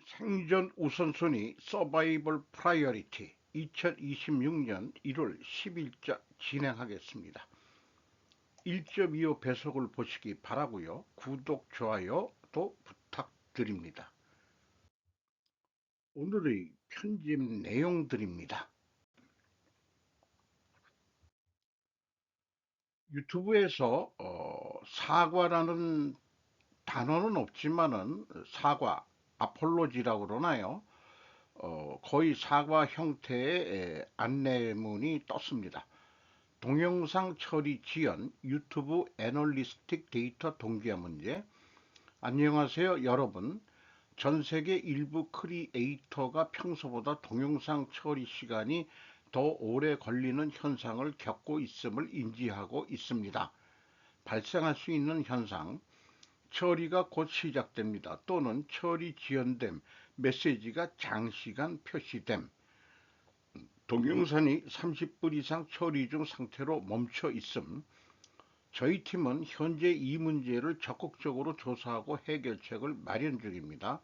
생존 우선순위 서바이벌 프라이어리티 2026년 1월 10일자 진행하겠습니다. 1.25 배속을 보시기 바라고요. 구독, 좋아요도 부탁드립니다. 오늘의 편집 내용들입니다. 유튜브에서 사과라는 단어는 없지만은 사과, 아폴로지라고 그러나요? 거의 사과 형태의 안내문이 떴습니다. 동영상 처리 지연, 유튜브 애널리스틱 데이터 동기화 문제. 안녕하세요, 여러분. 전 세계 일부 크리에이터가 평소보다 동영상 처리 시간이 더 오래 걸리는 현상을 겪고 있음을 인지하고 있습니다. 발생할 수 있는 현상, 처리가 곧 시작됩니다. 또는 처리 지연됨, 메시지가 장시간 표시됨, 동영상이 30분 이상 처리 중 상태로 멈춰 있음. 저희 팀은 현재 이 문제를 적극적으로 조사하고 해결책을 마련 중입니다.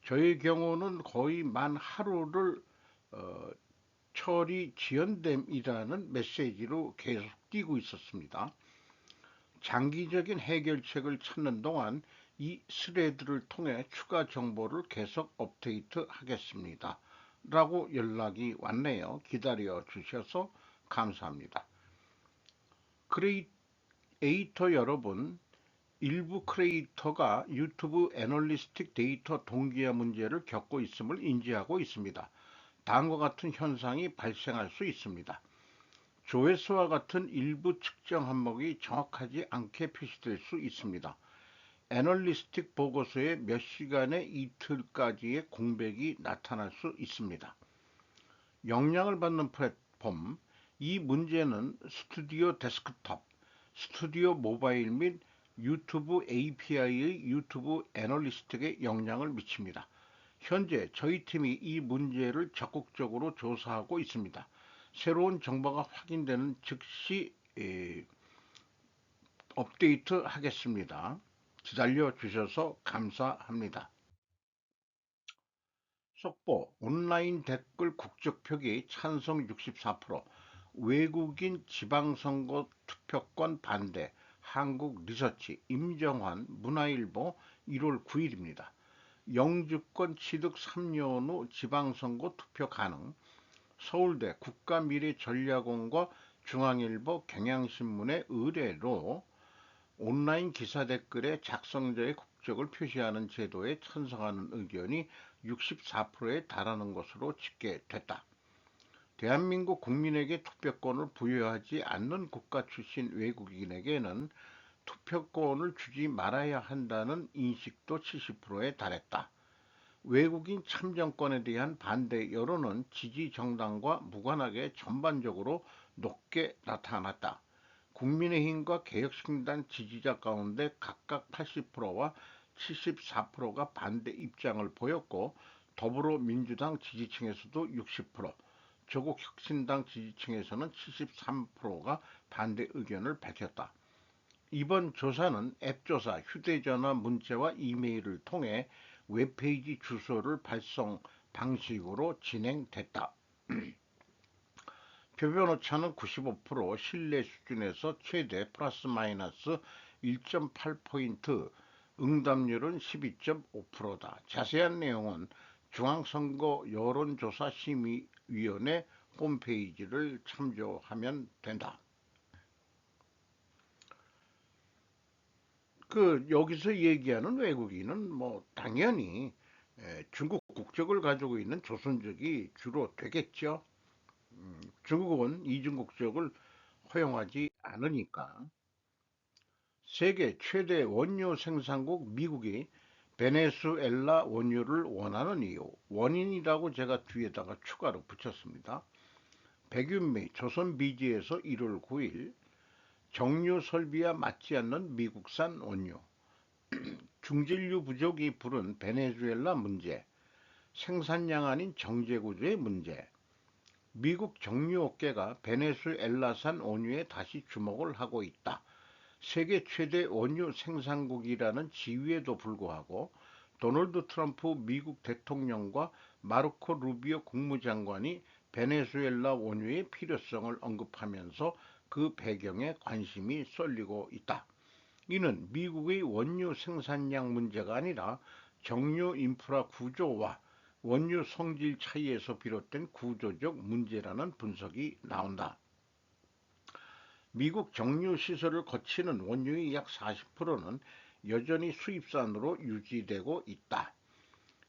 저의 경우는 거의 만 하루를 처리 지연됨이라는 메시지로 계속 띄고 있었습니다. 장기적인 해결책을 찾는 동안 이 스레드를 통해 추가 정보를 계속 업데이트 하겠습니다. 라고 연락이 왔네요. 기다려 주셔서 감사합니다. 크리에이터 여러분, 일부 크리에이터가 유튜브 애널리스틱 데이터 동기화 문제를 겪고 있음을 인지하고 있습니다. 다음과 같은 현상이 발생할 수 있습니다. 조회수와 같은 일부 측정 항목이 정확하지 않게 표시될 수 있습니다. 애널리스틱 보고서에 몇 시간에 이틀까지의 공백이 나타날 수 있습니다. 영향을 받는 플랫폼, 이 문제는 스튜디오 데스크톱, 스튜디오 모바일 및 유튜브 API의 유튜브 애널리스틱에 영향을 미칩니다. 현재 저희 팀이 이 문제를 적극적으로 조사하고 있습니다. 새로운 정보가 확인되는 즉시 업데이트 하겠습니다. 기다려 주셔서 감사합니다. 속보, 온라인 댓글 국적 표기 찬성 64%, 외국인 지방선거 투표권 반대, 한국 리서치, 임정환, 문화일보 1월 9일입니다. 영주권 취득 3년 후 지방선거 투표 가능, 서울대 국가미래전략원과 중앙일보 경향신문의 의뢰로 온라인 기사 댓글에 작성자의 국적을 표시하는 제도에 찬성하는 의견이 64%에 달하는 것으로 집계됐다. 대한민국 국민에게 투표권을 부여하지 않는 국가 출신 외국인에게는 투표권을 주지 말아야 한다는 인식도 70%에 달했다. 외국인 참정권에 대한 반대 여론은 지지 정당과 무관하게 전반적으로 높게 나타났다. 국민의힘과 개혁신당 지지자 가운데 각각 80%와 74%가 반대 입장을 보였고, 더불어민주당 지지층에서도 60%, 조국혁신당 지지층에서는 73%가 반대 의견을 밝혔다. 이번 조사는 앱조사, 휴대전화, 문자와 이메일을 통해 웹페이지 주소를 발송 방식으로 진행됐다. 표본 오차는 95%, 신뢰 수준에서 최대 플러스 마이너스 1.8포인트, 응답률은 12.5%다. 자세한 내용은 중앙선거 여론조사심의위원회 홈페이지를 참조하면 된다. 여기서 얘기하는 외국인은 당연히 중국 국적을 가지고 있는 조선족이 주로 되겠죠. 중국은 이중 국적을 허용하지 않으니까. 세계 최대 원유 생산국 미국이 베네수엘라 원유를 원하는 이유, 원인이라고 제가 뒤에다가 추가로 붙였습니다. 백윤미 조선비지에서 1월 9일, 정유 설비와 맞지 않는 미국산 원유, 중진류 부족이 부른 베네수엘라 문제, 생산량 아닌 정제구조의 문제, 미국 정유업계가 베네수엘라산 원유에 다시 주목을 하고 있다. 세계 최대 원유 생산국이라는 지위에도 불구하고 도널드 트럼프 미국 대통령과 마르코 루비오 국무장관이 베네수엘라 원유의 필요성을 언급하면서 그 배경에 관심이 쏠리고 있다. 이는 미국의 원유 생산량 문제가 아니라 정유 인프라 구조와 원유 성질 차이에서 비롯된 구조적 문제라는 분석이 나온다. 미국 정유 시설을 거치는 원유의 약 40%는 여전히 수입산으로 유지되고 있다.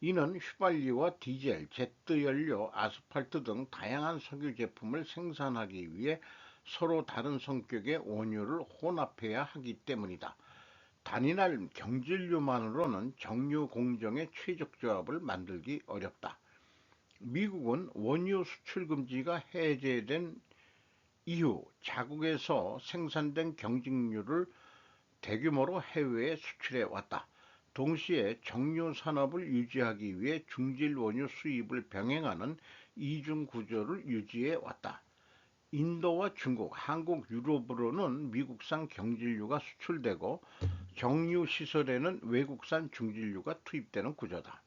이는 휘발유와 디젤, 제트 연료, 아스팔트 등 다양한 석유 제품을 생산하기 위해 서로 다른 성격의 원유를 혼합해야 하기 때문이다. 단일한 경질류만으로는 정유 공정의 최적 조합을 만들기 어렵다. 미국은 원유 수출 금지가 해제된 이후 자국에서 생산된 경직류를 대규모로 해외에 수출해 왔다. 동시에 정유 산업을 유지하기 위해 중질 원유 수입을 병행하는 이중 구조를 유지해 왔다. 인도와 중국, 한국, 유럽으로는 미국산 경질유가 수출되고 정유 시설에는 외국산 중질유가 투입되는 구조다.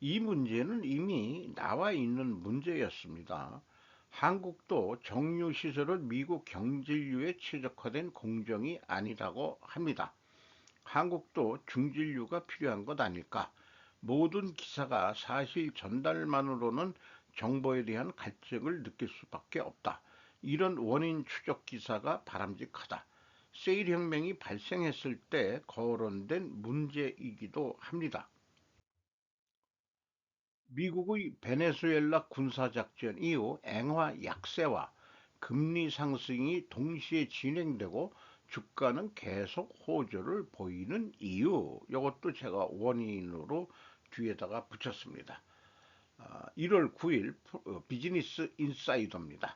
이 문제는 이미 나와 있는 문제였습니다. 한국도 정유 시설은 미국 경질유에 최적화된 공정이 아니라고 합니다. 한국도 중진류가 필요한 것 아닐까? 모든 기사가 사실 전달만으로는 정보에 대한 갈증을 느낄 수밖에 없다. 이런 원인 추적 기사가 바람직하다. 세일 혁명이 발생했을 때 거론된 문제이기도 합니다. 미국의 베네수엘라 군사작전 이후 엔화 약세와 금리 상승이 동시에 진행되고 주가는 계속 호조를 보이는 이유, 이것도 제가 원인으로 뒤에다가 붙였습니다. 1월 9일 비즈니스 인사이더입니다.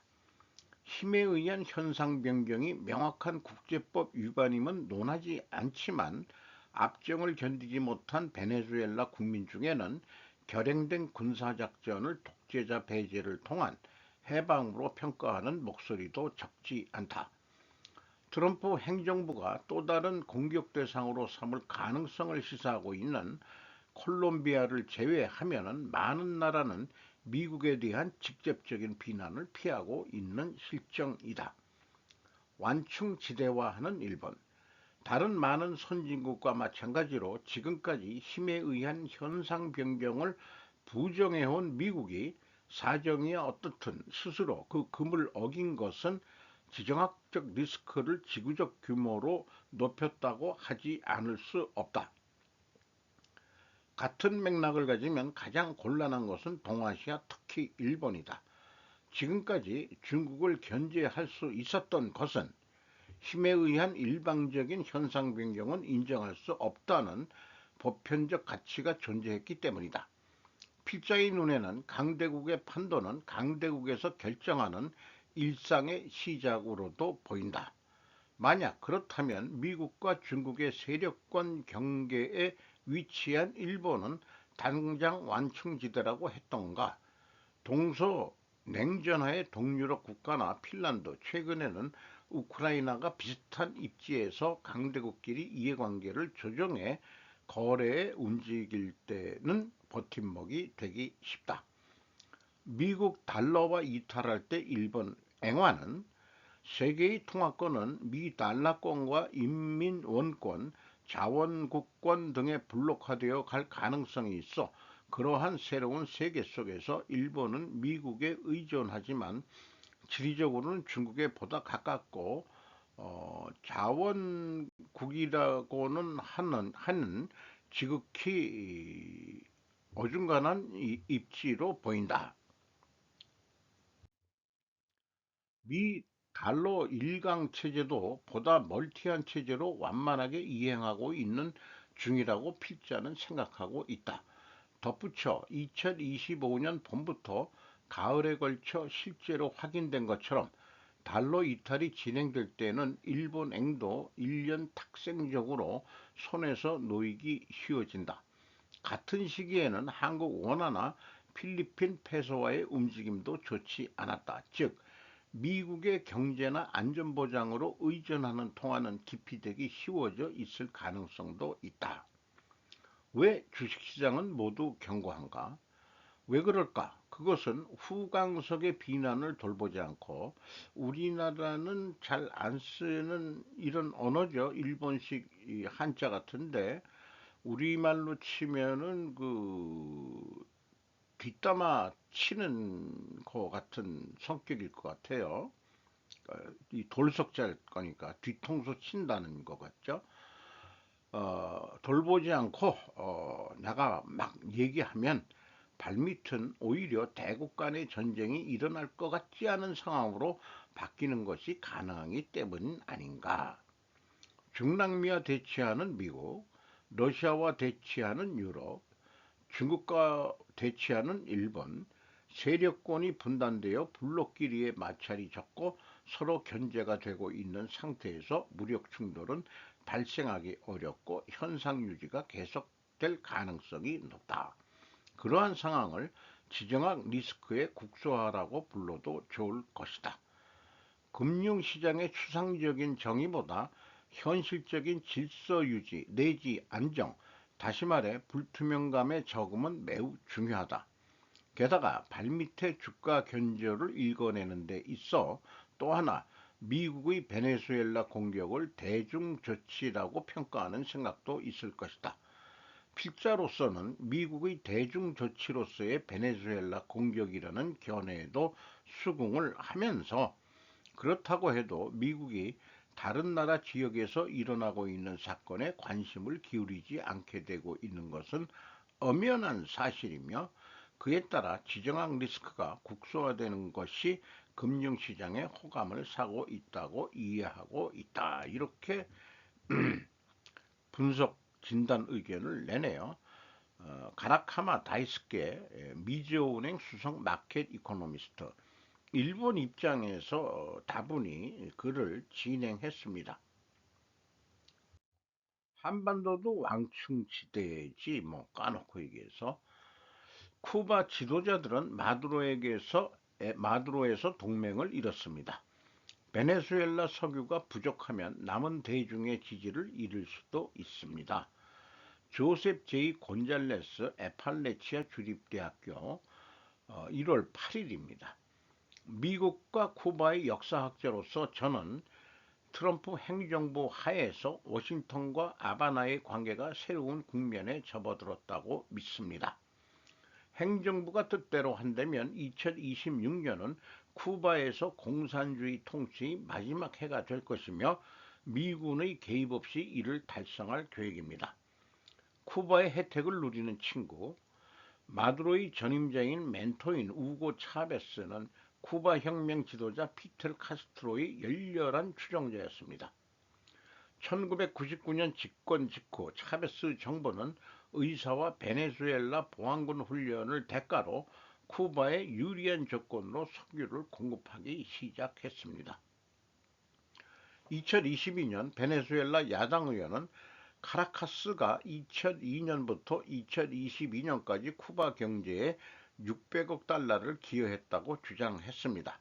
힘에 의한 현상 변경이 명확한 국제법 위반임은 논하지 않지만 압정을 견디지 못한 베네수엘라 국민 중에는 결행된 군사작전을 독재자 배제를 통한 해방으로 평가하는 목소리도 적지 않다. 트럼프 행정부가 또 다른 공격 대상으로 삼을 가능성을 시사하고 있는 콜롬비아를 제외하면 많은 나라는 미국에 대한 직접적인 비난을 피하고 있는 실정이다. 완충지대화하는 일본, 다른 많은 선진국과 마찬가지로 지금까지 힘에 의한 현상 변경을 부정해온 미국이 사정이 어떻든 스스로 그 금을 어긴 것은 지정학적 리스크를 지구적 규모로 높였다고 하지 않을 수 없다. 같은 맥락을 가지면 가장 곤란한 것은 동아시아, 특히 일본이다. 지금까지 중국을 견제할 수 있었던 것은 힘에 의한 일방적인 현상 변경은 인정할 수 없다는 보편적 가치가 존재했기 때문이다. 필자의 눈에는 강대국의 판도는 강대국에서 결정하는 일상의 시작으로도 보인다. 만약 그렇다면 미국과 중국의 세력권 경계에 위치한 일본은 당장 완충지대라고 했던가, 동서 냉전하의 동유럽 국가나 핀란드, 최근에는 우크라이나가 비슷한 입지에서 강대국끼리 이해관계를 조정해 거래에 움직일 때는 버팀목이 되기 쉽다. 미국 달러와 이탈할 때 일본 엔화는 세계의 통화권은 미 달러권과 인민원권, 자원국권 등에 블록화되어 갈 가능성이 있어 그러한 새로운 세계 속에서 일본은 미국에 의존하지만 지리적으로는 중국에 보다 가깝고 자원국이라고는 하는 지극히 어중간한 입지로 보인다. 미 달러 일강 체제도 보다 멀티한 체제로 완만하게 이행하고 있는 중이라고 필자는 생각하고 있다. 덧붙여 2025년 봄부터 가을에 걸쳐 실제로 확인된 것처럼 달러 이탈이 진행될 때는 일본행도 1년 탁생적으로 손에서 놓이기 쉬워진다. 같은 시기에는 한국 원화나 필리핀 페소와의 움직임도 좋지 않았다. 즉 미국의 경제나 안전보장으로 의존하는 통화는 기피되기 쉬워져 있을 가능성도 있다. 왜 주식시장은 모두 견고한가? 왜 그럴까? 그것은 후광석의 비난을 돌보지 않고 우리나라는 잘 안 쓰는 이런 언어죠. 일본식 이 한자 같은데 우리말로 치면은 그 뒷담화 치는 거 같은 성격일 것 같아요. 이 돌석자일 거니까 뒤통수 친다는 것 같죠. 돌보지 않고 내가 막 얘기하면 발밑은 오히려 대국 간의 전쟁이 일어날 것 같지 않은 상황으로 바뀌는 것이 가능하기 때문 아닌가. 중남미와 대치하는 미국, 러시아와 대치하는 유럽, 중국과 대치하는 일본, 세력권이 분단되어 블록끼리의 마찰이 적고 서로 견제가 되고 있는 상태에서 무력 충돌은 발생하기 어렵고 현상 유지가 계속될 가능성이 높다. 그러한 상황을 지정학 리스크의 국소화라고 불러도 좋을 것이다. 금융시장의 추상적인 정의보다 현실적인 질서 유지 내지 안정, 다시 말해 불투명감의 저금은 매우 중요하다. 게다가 발밑의 주가 견조를 읽어내는 데 있어 또 하나 미국의 베네수엘라 공격을 대중 조치라고 평가하는 생각도 있을 것이다. 필자로서는 미국의 대중 조치로서의 베네수엘라 공격이라는 견해에도 수긍을 하면서 그렇다고 해도 미국이 다른 나라 지역에서 일어나고 있는 사건에 관심을 기울이지 않게 되고 있는 것은 엄연한 사실이며 그에 따라 지정학 리스크가 국소화되는 것이 금융시장의 호감을 사고 있다고 이해하고 있다. 이렇게 분석 진단 의견을 내네요. 가라카마 다이스케 미즈호은행 수석 마켓 이코노미스트 일본 입장에서 다분히 글을 진행했습니다. 한반도도 왕충지대지 뭐 까놓고 얘기해서 쿠바 지도자들은 마두로에서 동맹을 이뤘습니다. 베네수엘라 석유가 부족하면 남은 대중의 지지를 잃을 수도 있습니다. 조셉 제이 곤잘레스 에팔레치아 주립대학교 1월 8일입니다. 미국과 쿠바의 역사학자로서 저는 트럼프 행정부 하에서 워싱턴과 아바나의 관계가 새로운 국면에 접어들었다고 믿습니다. 행정부가 뜻대로 한다면 2026년은 쿠바에서 공산주의 통치의 마지막 해가 될 것이며 미군의 개입 없이 이를 달성할 계획입니다. 쿠바의 혜택을 누리는 친구, 마두로의 전임자인 멘토인 우고 차베스는 쿠바 혁명 지도자 피델 카스트로의 열렬한 추종자였습니다. 1999년 집권 직후 차베스 정부는 의사와 베네수엘라 보안군 훈련을 대가로 쿠바에 유리한 조건으로 석유를 공급하기 시작했습니다. 2022년 베네수엘라 야당 의원은 카라카스가 2002년부터 2022년까지 쿠바 경제에 600억 달러를 기여했다고 주장했습니다.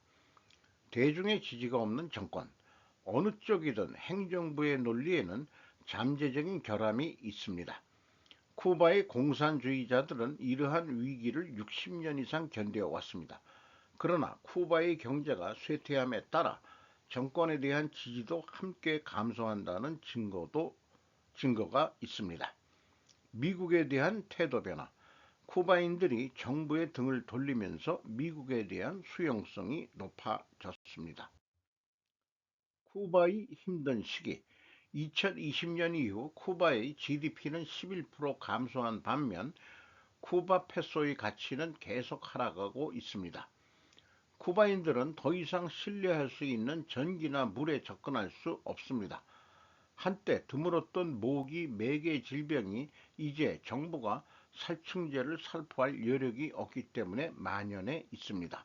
대중의 지지가 없는 정권, 어느 쪽이든 행정부의 논리에는 잠재적인 결함이 있습니다. 쿠바의 공산주의자들은 이러한 위기를 60년 이상 견뎌 왔습니다. 그러나 쿠바의 경제가 쇠퇴함에 따라 정권에 대한 지지도 함께 감소한다는 증거가 있습니다. 미국에 대한 태도 변화, 쿠바인들이 정부의 등을 돌리면서 미국에 대한 수용성이 높아졌습니다. 쿠바의 힘든 시기, 2020년 이후 쿠바의 GDP는 11% 감소한 반면 쿠바 페소의 가치는 계속 하락하고 있습니다. 쿠바인들은 더 이상 신뢰할 수 있는 전기나 물에 접근할 수 없습니다. 한때 드물었던 모기, 매개 질병이 이제 정부가 살충제를 살포할 여력이 없기 때문에 만연해 있습니다.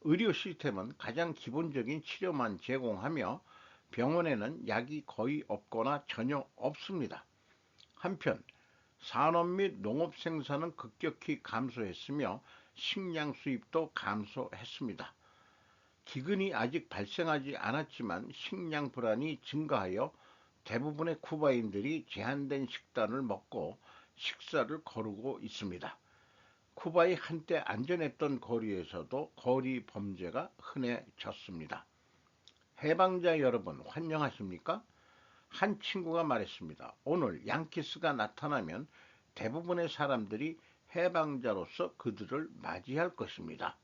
의료 시스템은 가장 기본적인 치료만 제공하며 병원에는 약이 거의 없거나 전혀 없습니다. 한편 산업 및 농업 생산은 급격히 감소했으며 식량 수입도 감소했습니다. 기근이 아직 발생하지 않았지만 식량 불안이 증가하여 대부분의 쿠바인들이 제한된 식단을 먹고 식사를 거르고 있습니다. 쿠바의 한때 안전했던 거리에서도 거리 범죄가 흔해졌습니다. 해방자 여러분 환영하십니까? 한 친구가 말했습니다. 오늘 양키스가 나타나면 대부분의 사람들이 해방자로서 그들을 맞이할 것입니다.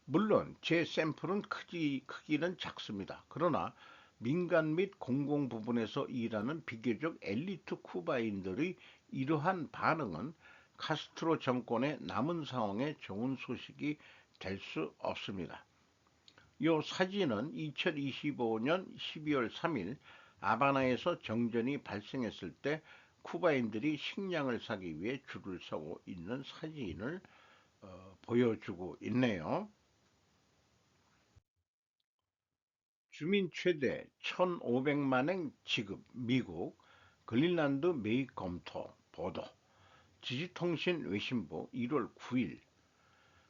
물론 제 샘플은 크기는 작습니다. 그러나 민간 및 공공 부분에서 일하는 비교적 엘리트 쿠바인들의 이러한 반응은 카스트로 정권의 남은 상황에 좋은 소식이 될 수 없습니다. 이 사진은 2025년 12월 3일 아바나에서 정전이 발생했을 때 쿠바인들이 식량을 사기 위해 줄을 서고 있는 사진을 보여주고 있네요. 주민 최대 1,500만엔 지급 미국 그린란드 매입 검토 보도 지지통신 외신부 1월 9일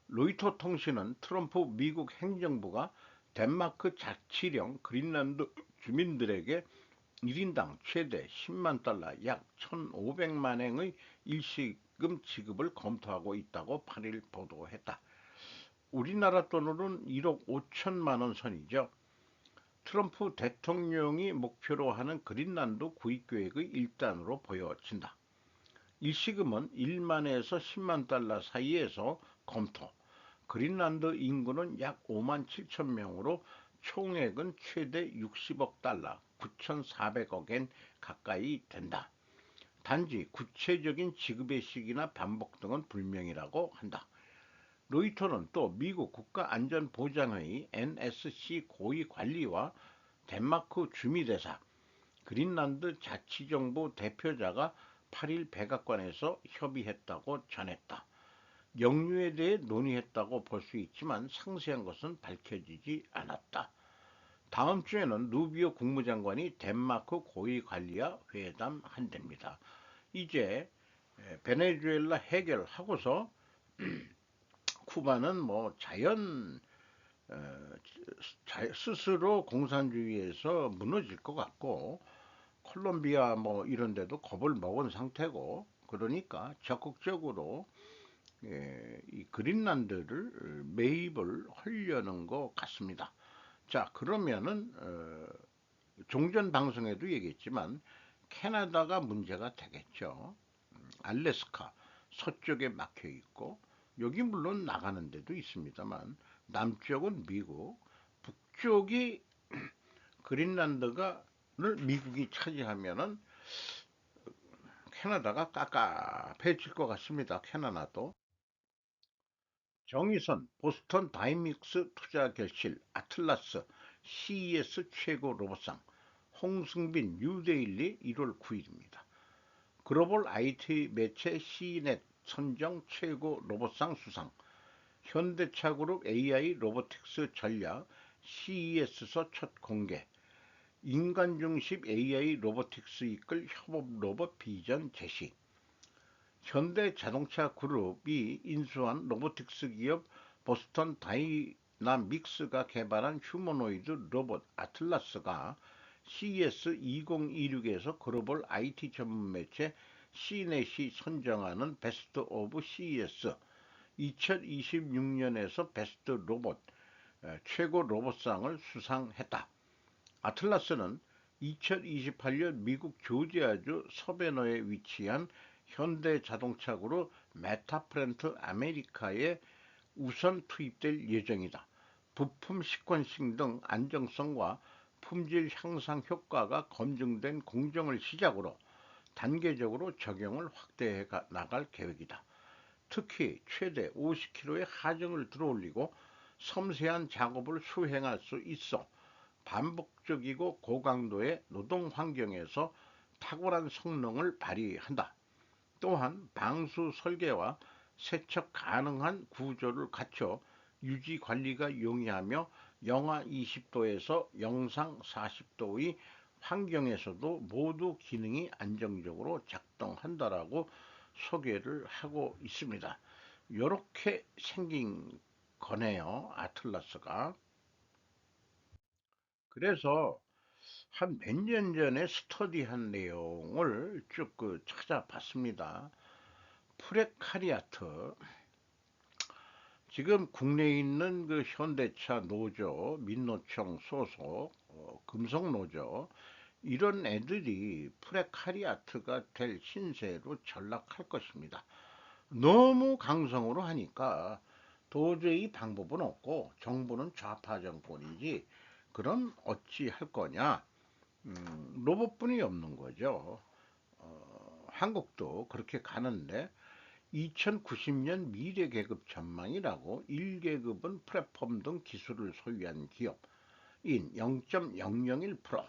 로이터 통신은 트럼프 미국 행정부가 덴마크 자치령 그린란드 주민들에게 1인당 최대 10만 달러 약 1,500만엔의 일시금 지급을 검토하고 있다고 8일 보도했다. 우리나라 돈으로는 1억 5천만 원 선이죠. 트럼프 대통령이 목표로 하는 그린란드 구입 계획의 일단으로 보여진다. 일시금은 1만에서 10만 달러 사이에서 검토. 그린란드 인구는 약 5만 7천 명으로 총액은 최대 60억 달러, 9,400억엔 가까이 된다. 단지 구체적인 지급의 시기나 반복 등은 불명이라고 한다. 로이터는 또 미국 국가안전보장회의 NSC 고위 관리와 덴마크 주미대사, 그린란드 자치정부 대표자가 8일 백악관에서 협의했다고 전했다. 영유에 대해 논의했다고 볼 수 있지만 상세한 것은 밝혀지지 않았다. 다음 주에는 루비오 국무장관이 덴마크 고위관리와 회담한답니다. 이제 베네수엘라 해결하고서 쿠바는 뭐 스스로 공산주의에서 무너질 것 같고 콜롬비아 뭐 이런 데도 겁을 먹은 상태고 그러니까 적극적으로 이 그린란드를 매입을 하려는 것 같습니다. 자, 그러면은 종전 방송에도 얘기했지만 캐나다가 문제가 되겠죠. 알래스카 서쪽에 막혀 있고 여기 물론 나가는 데도 있습니다만 남쪽은 미국, 북쪽이 그린란드가를 미국이 차지하면은 캐나다가 깝깝해질 것 같습니다. 캐나다도. 정의선 보스턴 다이믹스 투자 결실 아틀라스 CES 최고 로봇상 홍승빈 뉴데일리 1월 9일입니다. 글로벌 IT 매체 Cnet 선정 최고 로봇상 수상 현대차그룹 AI 로보틱스 전략 CES서 첫 공개 인간 중심 AI 로보틱스 이끌 협업 로봇 비전 제시 현대자동차 그룹이 인수한 로보틱스 기업 보스턴 다이나믹스가 개발한 휴머노이드 로봇 아틀라스가 CES 2026에서 글로벌 IT 전문 매체 C넷이 선정하는 베스트 오브 CES 2026년에서 베스트 로봇 최고 로봇상을 수상했다. 아틀라스는 2028년 미국 조지아주 서베너에 위치한 현대자동차그룹 메타프렌트 아메리카에 우선 투입될 예정이다. 부품 시퀀싱 등 안정성과 품질 향상 효과가 검증된 공정을 시작으로 단계적으로 적용을 확대해 나갈 계획이다. 특히 최대 50kg의 하중을 들어올리고 섬세한 작업을 수행할 수 있어 반복적이고 고강도의 노동 환경에서 탁월한 성능을 발휘한다. 또한 방수 설계와 세척 가능한 구조를 갖춰 유지 관리가 용이하며 영하 20도에서 영상 40도의 환경에서도 모두 기능이 안정적으로 작동한다라고 소개를 하고 있습니다. 이렇게 생긴 거네요. 아틀라스가. 그래서 한 몇 년 전에 스터디한 내용을 쭉 찾아봤습니다. 프레카리아트, 지금 국내에 있는 현대차 노조, 민노총 소속, 금속노조, 이런 애들이 프레카리아트가 될 신세로 전락할 것입니다. 너무 강성으로 하니까 도저히 방법은 없고 정부는 좌파 정권이지 그럼 어찌 할 거냐. 로봇뿐이 없는 거죠. 한국도 그렇게 가는데 2090년 미래 계급 전망이라고 1계급은 플랫폼 등 기술을 소유한 기업인 0.001%,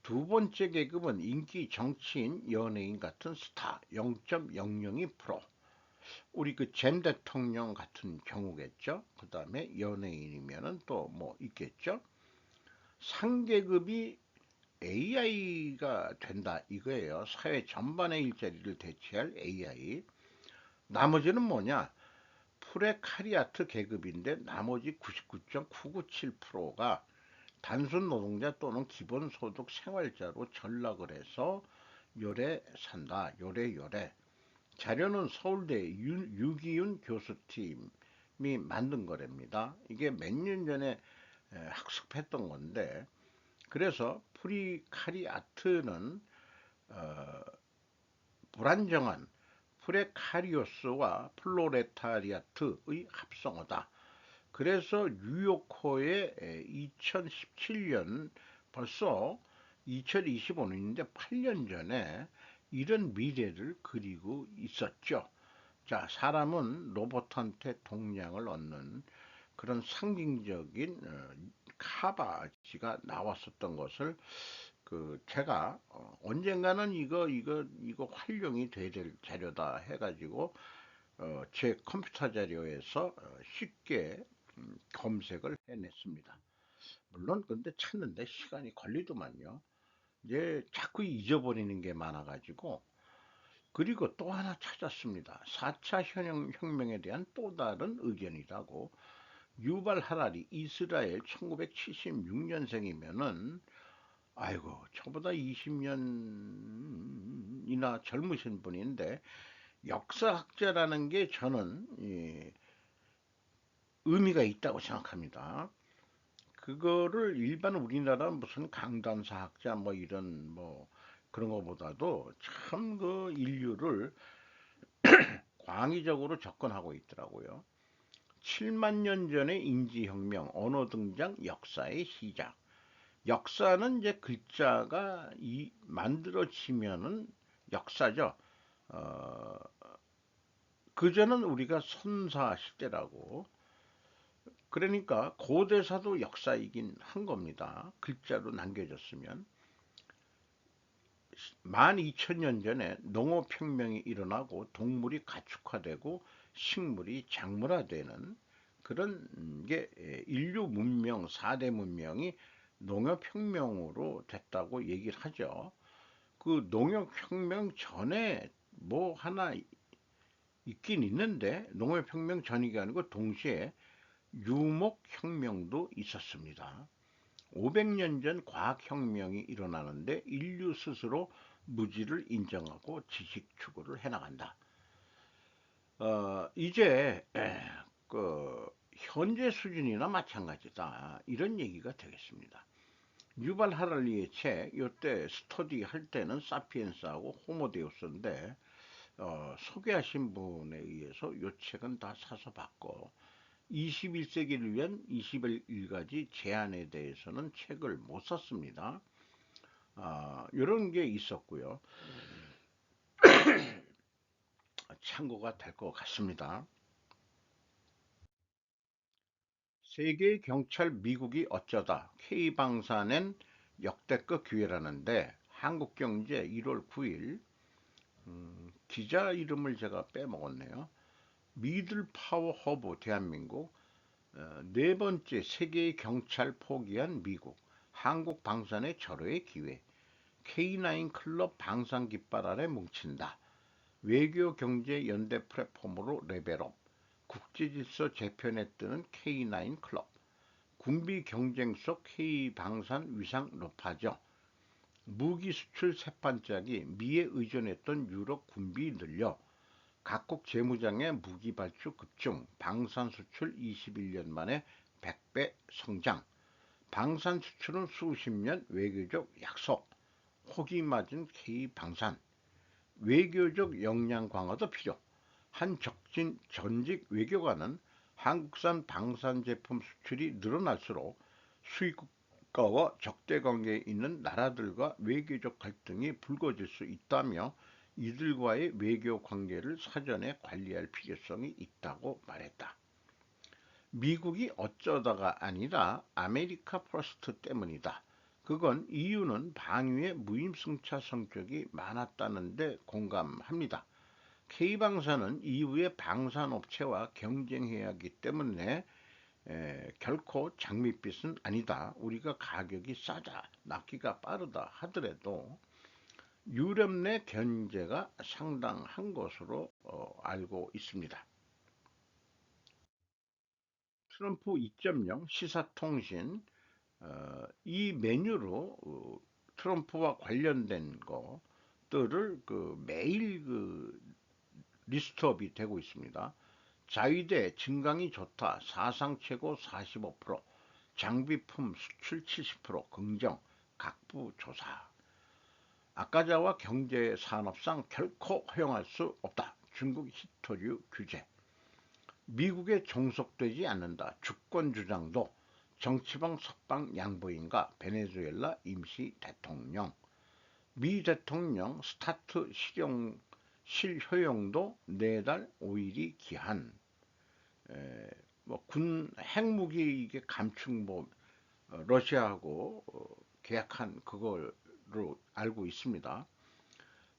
두 번째 계급은 인기 정치인, 연예인 같은 스타 0.002%, 우리 젠 대통령 같은 경우겠죠. 그 다음에 연예인이면은 또 뭐 있겠죠. 상계급이 AI가 된다 이거예요. 사회 전반의 일자리를 대체할 AI. 나머지는 뭐냐? 프레카리아트 계급인데 나머지 99.997%가 단순 노동자 또는 기본소득 생활자로 전락을 해서 요래 산다. 요래. 자료는 서울대 유기윤 교수팀이 만든 거랍니다. 이게 몇 년 전에 학습했던 건데, 그래서 프리카리아트는 어, 불안정한 프레카리오스와 플로레타리아트의 합성어다. 그래서 뉴요커의 2017년, 벌써 2025년인데 8년 전에 이런 미래를 그리고 있었죠. 자, 사람은 로봇한테 동량을 얻는 그런 상징적인 카바지가 나왔었던 것을 제가 언젠가는 이거 활용이 돼야 될 자료다 해가지고 제 컴퓨터 자료에서 쉽게 검색을 해냈습니다. 물론 근데 찾는데 시간이 걸리더만요. 이제 자꾸 잊어버리는 게 많아가지고. 그리고 또 하나 찾았습니다. 4차 혁명에 대한 또 다른 의견이라고. 유발 하라리, 이스라엘 1976년생이면은 아이고 저보다 20년이나 젊으신 분인데, 역사학자라는 게 저는 의미가 있다고 생각합니다. 그거를 일반 우리나라 무슨 강단사학자 뭐 이런 뭐 그런 거보다도 참 인류를 광의적으로 접근하고 있더라고요. 7만 년 전의 인지혁명, 언어 등장, 역사의 시작. 역사는 이제 글자가 만들어지면은 역사죠. 어, 그전은 우리가 선사 시대라고. 그러니까 고대사도 역사이긴 한 겁니다. 글자로 남겨졌으면. 12,000년 전에 농업혁명이 일어나고 동물이 가축화되고 식물이 작물화되는 그런 게 인류 문명, 4대 문명이 농업혁명으로 됐다고 얘기를 하죠. 그 농업혁명 전에 뭐 하나 있긴 있는데, 농업혁명 전이 아니고 동시에 유목혁명도 있었습니다. 500년 전 과학혁명이 일어나는데 인류 스스로 무지를 인정하고 지식 추구를 해나간다. 이제 현재 수준이나 마찬가지다. 이런 얘기가 되겠습니다. 유발 하랄리의 책, 요때 스터디 할 때는 사피엔스하고 호모데우스인데, 소개하신 분에 의해서 요 책은 다 사서 봤고, 21세기를 위한 21가지 제안에 대해서는 책을 못 썼습니다. 이런 게 있었고요. 참고가 될 것 같습니다. 세계 경찰 미국이 어쩌다 K방사낸 역대급 기회라는데, 한국경제 1월 9일, 기자 이름을 제가 빼먹었네요. 미들 파워 허브 대한민국, 네 번째 세계의 경찰 포기한 미국, 한국 방산의 절호의 기회, K9 클럽 방산 깃발 아래 뭉친다. 외교 경제 연대 플랫폼으로 레벨업, 국제질서 재편에 뜨는 K9 클럽, 군비 경쟁 속 K 방산 위상 높아져 무기 수출 새반짝이 미에 의존했던 유럽 군비 늘려 각국 재무장의 무기 발주 급증, 방산 수출 21년 만에 100배 성장, 방산 수출은 수십 년 외교적 약속, 혹이 맞은 K 방산, 외교적 역량 강화도 필요. 한 적진 전직 외교관은 한국산 방산 제품 수출이 늘어날수록 수입국가와 적대 관계에 있는 나라들과 외교적 갈등이 불거질 수 있다며 이들과의 외교 관계를 사전에 관리할 필요성이 있다고 말했다. 미국이 어쩌다가 아니라 아메리카 퍼스트 때문이다. 그건 이유는 방위의 무임승차 성격이 많았다는데 공감합니다. K방산은 이후에 방산업체와 경쟁해야 하기 때문에 결코 장밋빛은 아니다. 우리가 가격이 싸다, 낚기가 빠르다 하더라도 유럽 내 견제가 상당한 것으로 알고 있습니다. 트럼프 2.0 시사통신 이 메뉴로 트럼프와 관련된 것들을 매일 리스트업이 되고 있습니다. 자위대 증강이 좋다. 사상 최고 45%, 장비품 수출 70% 긍정, 각부 조사. 악가자와 경제산업상 결코 허용할 수 없다. 중국 히토류 규제. 미국에 종속되지 않는다. 주권 주장도 정치방 석방 양보인가 베네수엘라 임시 대통령. 미 대통령 스타트 실효용도 4달 5일이 기한. 군 핵무기 이게 감축 러시아하고 계약한 그걸로 알고 있습니다.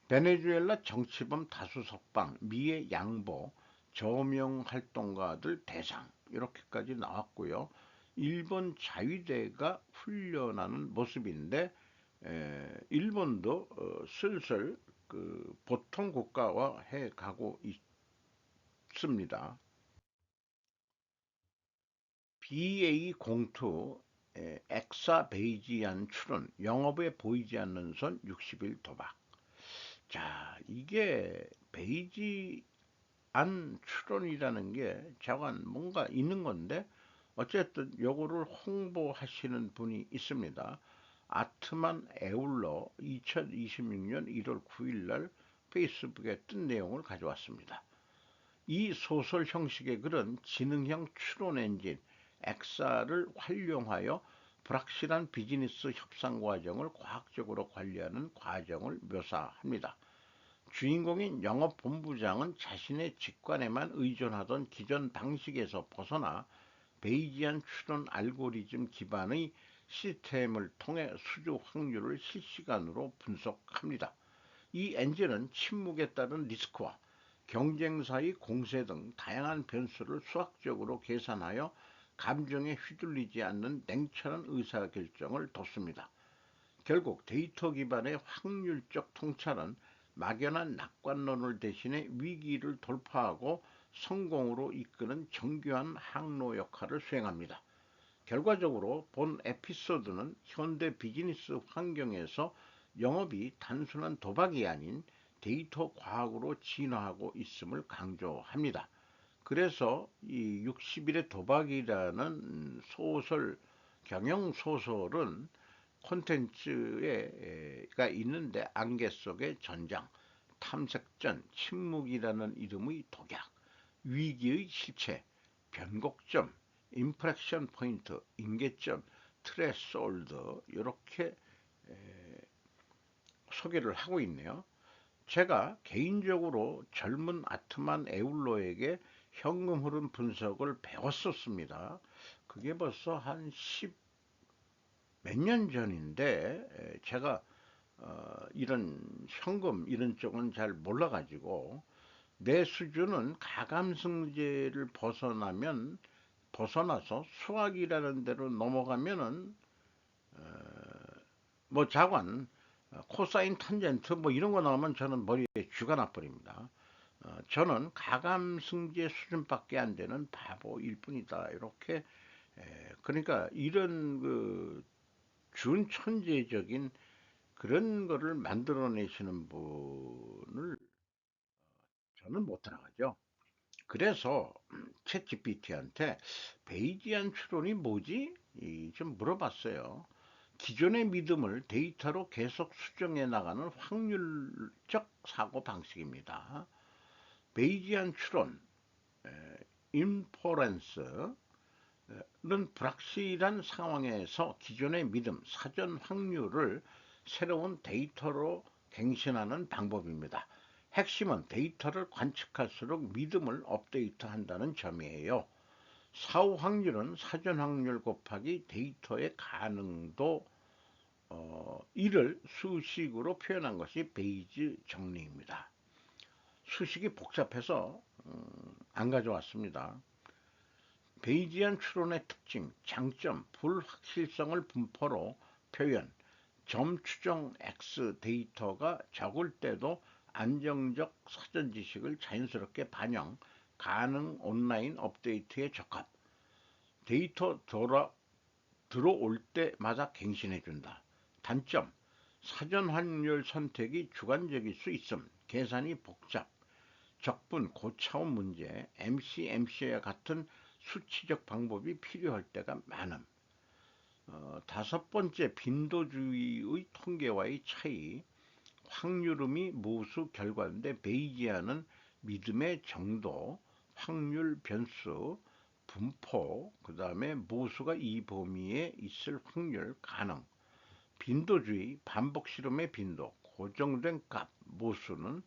베네수엘라 정치범 다수 석방, 미의 양보, 저명활동가들 대상 이렇게까지 나왔고요. 일본 자위대가 훈련하는 모습인데 일본도 슬슬 보통 국가화 해 가고 있습니다. BA02 엑사베이지안 출원 영업에 보이지 않는 선 60일 도박. 자, 이게 베이지안 출원이라는 게 저건 뭔가 있는 건데 어쨌든 요거를 홍보하시는 분이 있습니다. 아트만 에울러 2026년 1월 9일 날 페이스북에 뜬 내용을 가져왔습니다. 이 소설 형식의 글은 지능형 추론 엔진 엑사를 활용하여 불확실한 비즈니스 협상 과정을 과학적으로 관리하는 과정을 묘사합니다. 주인공인 영업본부장은 자신의 직관에만 의존하던 기존 방식에서 벗어나 베이지안 추론 알고리즘 기반의 시스템을 통해 수주 확률을 실시간으로 분석합니다. 이 엔진은 침묵에 따른 리스크와 경쟁사의 공세 등 다양한 변수를 수학적으로 계산하여 감정에 휘둘리지 않는 냉철한 의사결정을 돕습니다. 결국 데이터 기반의 확률적 통찰은 막연한 낙관론을 대신해 위기를 돌파하고 성공으로 이끄는 정교한 항로 역할을 수행합니다. 결과적으로 본 에피소드는 현대 비즈니스 환경에서 영업이 단순한 도박이 아닌 데이터 과학으로 진화하고 있음을 강조합니다. 그래서 이 60일의 도박이라는 소설, 경영 소설은 콘텐츠가 있는데 안개 속의 전장, 탐색전, 침묵이라는 이름의 독약, 위기의 실체, 변곡점, 인프렉션 포인트, 임계점, 트레솔드 이렇게 소개를 하고 있네요. 제가 개인적으로 젊은 아트만 에울로에게 현금 흐름 분석을 배웠었습니다. 그게 벌써 한 10 몇 년 전인데 제가 이런 현금 이런 쪽은 잘 몰라가지고 내 수준은 가감승제를 벗어나서 수학이라는 데로 넘어가면은 뭐 자관, 코사인 탄젠트 뭐 이런 거 나오면 저는 머리에 쥐가 나버립니다. 저는 가감승제 수준밖에 안 되는 바보일 뿐이다. 이렇게 그러니까 이런 그 준천재적인 그런 거를 만들어내시는 분을 저는 못 따라가죠. 그래서 챗 GPT한테 베이지안 추론이 뭐지? 좀 물어봤어요. 기존의 믿음을 데이터로 계속 수정해 나가는 확률적 사고 방식입니다. 베이지안 추론, 인퍼런스는 불확실한 상황에서 기존의 믿음, 사전 확률을 새로운 데이터로 갱신하는 방법입니다. 핵심은 데이터를 관측할수록 믿음을 업데이트한다는 점이에요. 사후 확률은 사전 확률 곱하기 데이터의 가능도 이를 수식으로 표현한 것이 베이지 정리입니다. 수식이 복잡해서 안 가져왔습니다. 베이지안 추론의 특징, 장점, 불확실성을 분포로 표현, 점 추정 X 데이터가 적을 때도 안정적 사전 지식을 자연스럽게 반영, 가능 온라인 업데이트에 적합, 데이터 들어올 때마다 갱신해준다. 단점, 사전 환율 선택이 주관적일 수 있음, 계산이 복잡, 적분, 고차원 문제, MCMC와 같은 수치적 방법이 필요할 때가 많음. 다섯 번째, 빈도주의의 통계와의 차이. 확률음이 모수 결과인데 베이지안은 믿음의 정도, 확률 변수, 분포, 그 다음에 모수가 이 범위에 있을 확률 가능, 빈도주의, 반복 실험의 빈도, 고정된 값, 모수는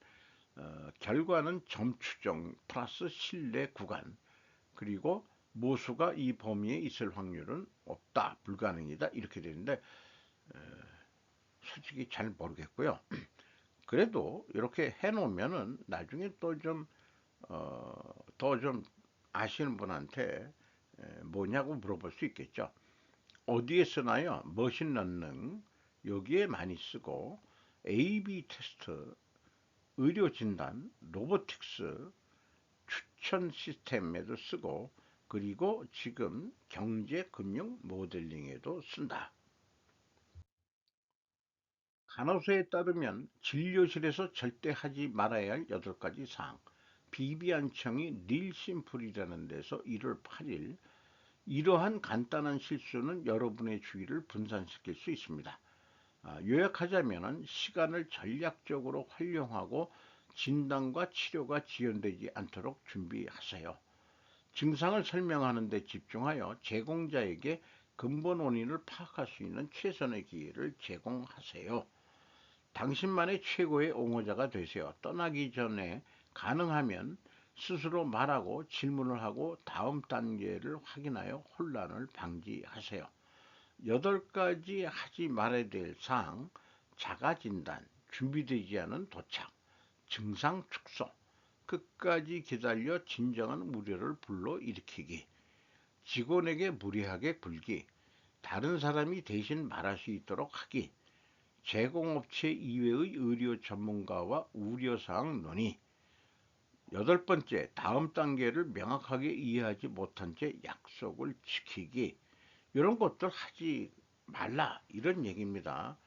결과는 점추정 플러스 신뢰 구간, 그리고 모수가 이 범위에 있을 확률은 없다, 불가능이다 이렇게 되는데 솔직히 잘 모르겠고요. 그래도 이렇게 해놓으면은 나중에 또 좀, 더 좀 아시는 분한테 뭐냐고 물어볼 수 있겠죠. 어디에 쓰나요? 머신러닝 여기에 많이 쓰고 A/B 테스트, 의료 진단, 로보틱스, 추천 시스템에도 쓰고 그리고 지금 경제 금융 모델링에도 쓴다. 간호사에 따르면 진료실에서 절대 하지 말아야 할 8가지 사항. 비비안청이 릴 심플이라는 데서 1월 8일 이러한 간단한 실수는 여러분의 주의를 분산시킬 수 있습니다. 요약하자면 시간을 전략적으로 활용하고 진단과 치료가 지연되지 않도록 준비하세요. 증상을 설명하는 데 집중하여 제공자에게 근본 원인을 파악할 수 있는 최선의 기회를 제공하세요. 당신만의 최고의 옹호자가 되세요. 떠나기 전에 가능하면 스스로 말하고 질문을 하고 다음 단계를 확인하여 혼란을 방지하세요. 8가지 하지 말아야 될 사항, 자가진단, 준비되지 않은 도착, 증상 축소, 끝까지 기다려 진정한 우려를 불러일으키기, 직원에게 무리하게 굴기, 다른 사람이 대신 말할 수 있도록 하기, 제공업체 이외의 의료 전문가와 우려사항 논의. 8번째, 다음 단계를 명확하게 이해하지 못한 채 약속을 지키기. 이런 것들 하지 말라. 이런 얘기입니다.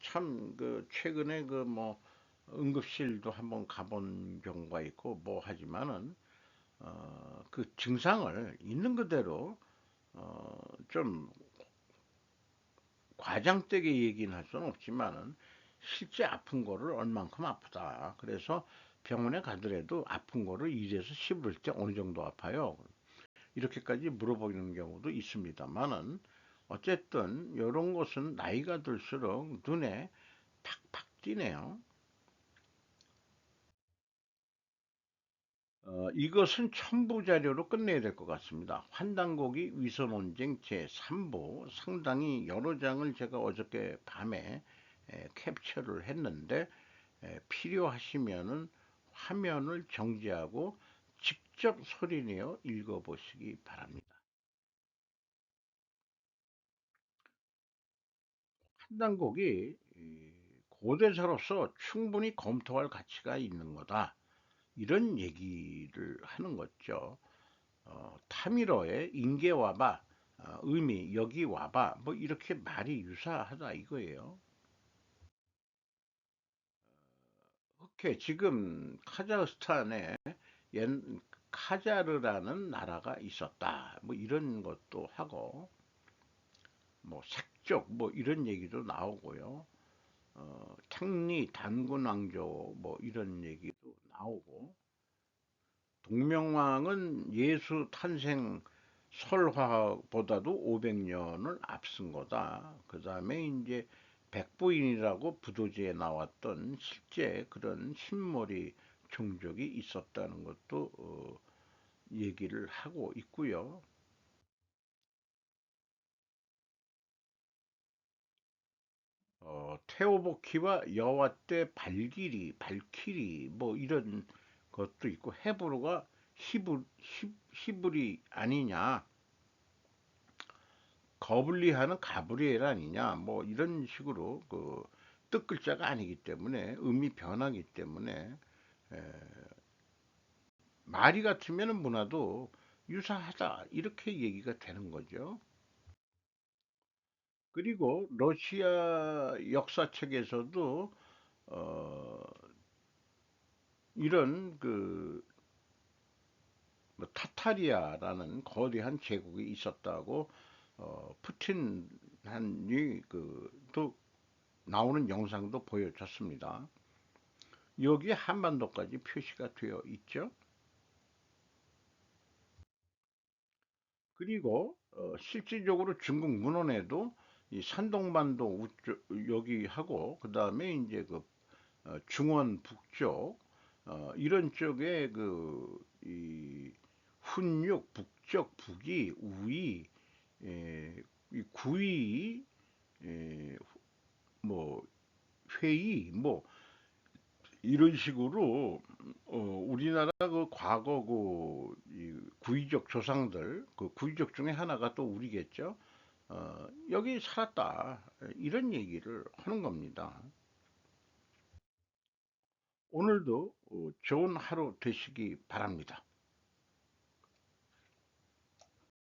참, 최근에 응급실도 한번 가본 경우가 있고, 뭐 하지만은, 그 증상을 있는 그대로, 좀 과장되게 얘기는 할 수는 없지만은 실제 아픈 거를 얼만큼 아프다. 그래서 병원에 가더라도 아픈 거를 1에서 10을 때 어느 정도 아파요. 이렇게까지 물어보는 경우도 있습니다만은 어쨌든 이런 것은 나이가 들수록 눈에 팍팍 띄네요. 이것은 첨부 자료로 끝내야 될 것 같습니다. 환단고기 위서 논쟁 제3부 상당히 여러 장을 제가 어저께 밤에 캡처를 했는데 필요하시면은 화면을 정지하고 직접 소리내어 읽어보시기 바랍니다. 판단곡이 고대사로서 충분히 검토할 가치가 있는 거다. 이런 얘기를 하는 거죠. 타미러의 인게 와봐, 의미 여기 와봐, 뭐 이렇게 말이 유사하다 이거예요. 오케이, 지금 카자흐스탄에 옛 카자르라는 나라가 있었다. 뭐 이런 것도 하고, 뭐 색족 뭐 이런 얘기도 나오고요. 창리 단군 왕조 뭐 이런 얘기도 나오고, 동명왕은 예수 탄생 설화보다도 500년을 앞선 거다. 그 다음에 이제 백부인이라고 부도지에 나왔던 실제 그런 신몰이 종족이 있었다는 것도 얘기를 하고 있고요. 테오보키와 여호와 때 발키리 뭐 이런 것도 있고 헤브루가 히브리 아니냐, 거블리하는 가브리엘 아니냐, 뭐 이런 식으로 그 뜻글자가 아니기 때문에 의미 변하기 때문에 에, 말이 같으면 문화도 유사하다 이렇게 얘기가 되는 거죠. 그리고 러시아 역사책에서도 어, 이런 그 타타리아라는 거대한 제국이 있었다고 푸틴 한이 그또 나오는 영상도 보여줬습니다. 여기 한반도까지 표시가 되어 있죠. 그리고 실질적으로 중국 문헌에도 이 산동반도 우쪽 여기 하고 그 다음에 이제 그 중원 북쪽 이런 쪽에 그이 훈육 북쪽 북이 우이 이 구이 뭐 회의 뭐 이런 식으로 우리나라 그 과거 그이 구이족 조상들 그 구이족 중에 하나가 또 우리겠죠. 여기 살았다 이런 얘기를 하는 겁니다. 오늘도 좋은 하루 되시기 바랍니다.